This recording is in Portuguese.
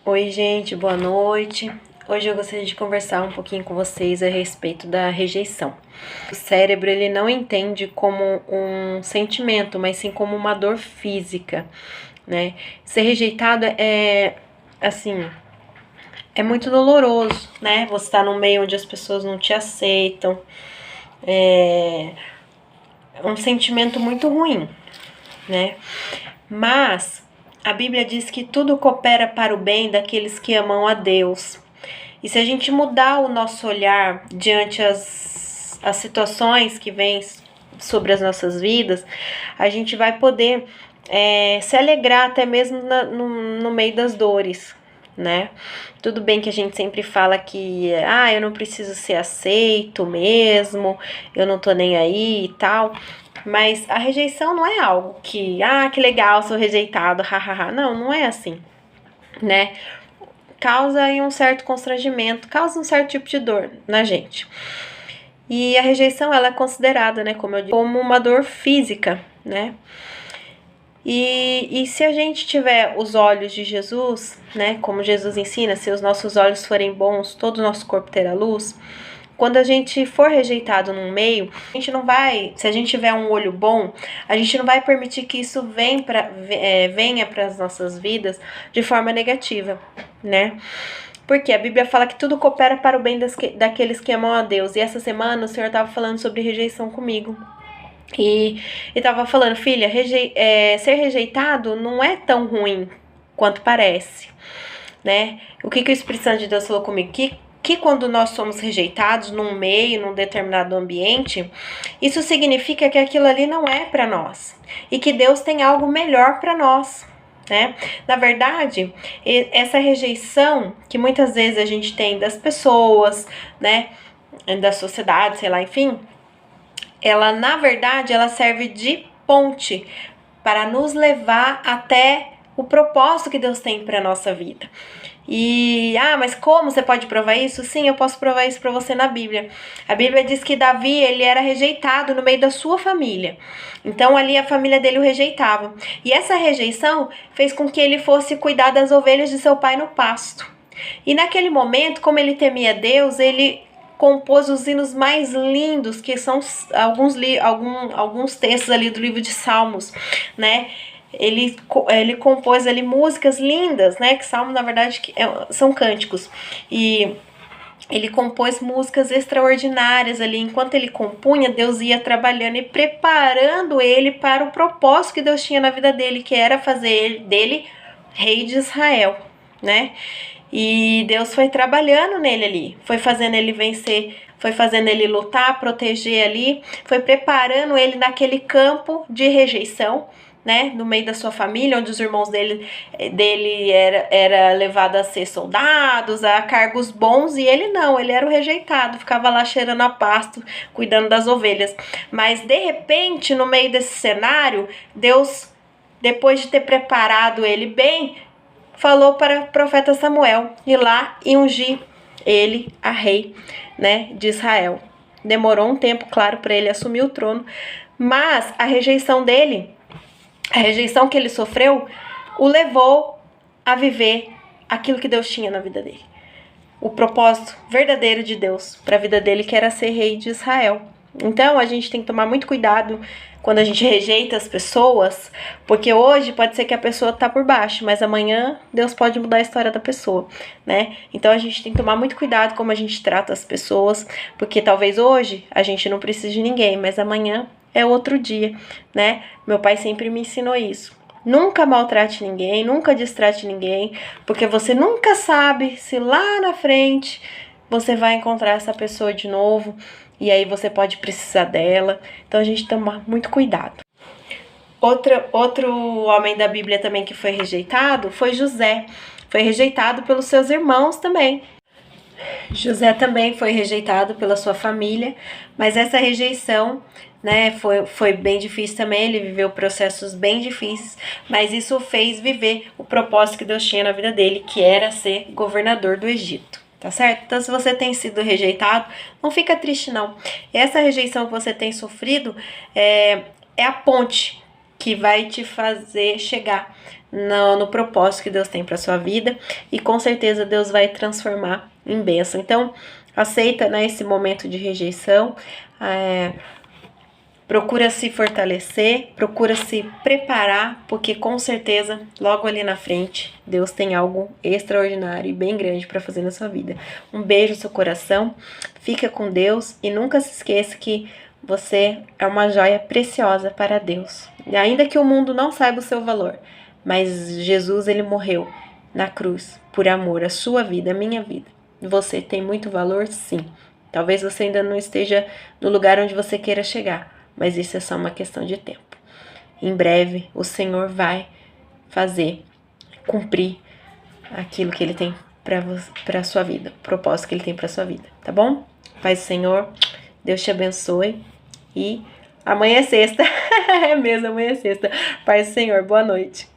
Oi, gente, boa noite. Hoje eu gostaria de conversar um pouquinho com vocês a respeito da rejeição. O cérebro, ele não entende como um sentimento, mas sim como uma dor física, né? Ser rejeitado assim, é muito doloroso, né? Você tá num meio onde as pessoas não te aceitam. É um sentimento muito ruim, né? Mas a Bíblia diz que tudo coopera para o bem daqueles que amam a Deus. E se a gente mudar o nosso olhar diante as situações que vêm sobre as nossas vidas, a gente vai poder se alegrar até mesmo no meio das dores, né? Tudo bem que a gente sempre fala que eu não preciso ser aceito mesmo, eu não tô nem aí e tal. Mas a rejeição não é algo que legal, sou rejeitado, hahaha. Não, não é assim, né? Causa aí um certo constrangimento, causa um certo tipo de dor na gente. E a rejeição, ela é considerada, né, como eu disse, como uma dor física, né? E se a gente tiver os olhos de Jesus, né, como Jesus ensina, se os nossos olhos forem bons, todo o nosso corpo terá luz. Quando a gente for rejeitado num meio, a gente não vai, se a gente tiver um olho bom, a gente não vai permitir que isso venha para as nossas vidas de forma negativa, né? Porque a Bíblia fala que tudo coopera para o bem daqueles que amam a Deus. E essa semana o Senhor estava falando sobre rejeição comigo. E estava falando, filha, ser rejeitado não é tão ruim quanto parece, né? O que o Espírito Santo de Deus falou comigo? Que quando nós somos rejeitados num meio, num determinado ambiente, isso significa que aquilo ali não é para nós e que Deus tem algo melhor para nós, né? Na verdade, essa rejeição que muitas vezes a gente tem das pessoas, né, da sociedade, sei lá, enfim, ela na verdade ela serve de ponte para nos levar até o propósito que Deus tem para nossa vida. E, mas como você pode provar isso? Sim, eu posso provar isso para você na Bíblia. A Bíblia diz que Davi, ele era rejeitado no meio da sua família. Então, ali a família dele o rejeitava. E essa rejeição fez com que ele fosse cuidar das ovelhas de seu pai no pasto. E naquele momento, como ele temia Deus, ele compôs os hinos mais lindos, que são alguns textos ali do livro de Salmos, né? Ele compôs ali músicas lindas, né? Que salmo, na verdade, são cânticos. E ele compôs músicas extraordinárias ali. Enquanto ele compunha, Deus ia trabalhando e preparando ele para o propósito que Deus tinha na vida dele, que era fazer dele rei de Israel, né? E Deus foi trabalhando nele ali, foi fazendo ele vencer, foi fazendo ele lutar, proteger ali, foi preparando ele naquele campo de rejeição, né, no meio da sua família, onde os irmãos dele era levado a ser soldados, a cargos bons, e ele não, ele era o rejeitado, ficava lá cheirando a pasto, cuidando das ovelhas. Mas de repente, no meio desse cenário, Deus, depois de ter preparado ele bem, falou para o profeta Samuel ir lá e ungir ele a rei, né, de Israel. Demorou um tempo, claro, para ele assumir o trono, mas a rejeição que ele sofreu, o levou a viver aquilo que Deus tinha na vida dele. O propósito verdadeiro de Deus para a vida dele, que era ser rei de Israel. Então, a gente tem que tomar muito cuidado quando a gente rejeita as pessoas, porque hoje pode ser que a pessoa tá por baixo, mas amanhã Deus pode mudar a história da pessoa, né? Então a gente tem que tomar muito cuidado como a gente trata as pessoas, porque talvez hoje a gente não precise de ninguém, mas amanhã é outro dia, né? Meu pai sempre me ensinou isso. Nunca maltrate ninguém, nunca distrate ninguém, porque você nunca sabe se lá na frente você vai encontrar essa pessoa de novo e aí você pode precisar dela. Então a gente toma muito cuidado. Outro homem da Bíblia também que foi rejeitado foi José. Foi rejeitado pelos seus irmãos também. José também foi rejeitado pela sua família, mas essa rejeição, né, foi bem difícil também. Ele viveu processos bem difíceis, mas isso fez viver o propósito que Deus tinha na vida dele, que era ser governador do Egito. Tá certo? Então, se você tem sido rejeitado, não fica triste, não. Essa rejeição que você tem sofrido é a ponte que vai te fazer chegar no propósito que Deus tem para sua vida, e com certeza Deus vai transformar em bênção. Então, aceita, né, esse momento de rejeição, procura se fortalecer, procura se preparar, porque com certeza, logo ali na frente, Deus tem algo extraordinário e bem grande para fazer na sua vida. Um beijo no seu coração, fica com Deus e nunca se esqueça que você é uma joia preciosa para Deus. E ainda que o mundo não saiba o seu valor, mas Jesus, ele morreu na cruz por amor à sua vida, à minha vida. Você tem muito valor, sim. Talvez você ainda não esteja no lugar onde você queira chegar, mas isso é só uma questão de tempo. Em breve, o Senhor vai cumprir aquilo que Ele tem para a sua vida, o propósito que Ele tem para a sua vida, tá bom? Paz do Senhor, Deus te abençoe e amanhã é sexta, é mesmo, amanhã é sexta. Paz do Senhor, boa noite.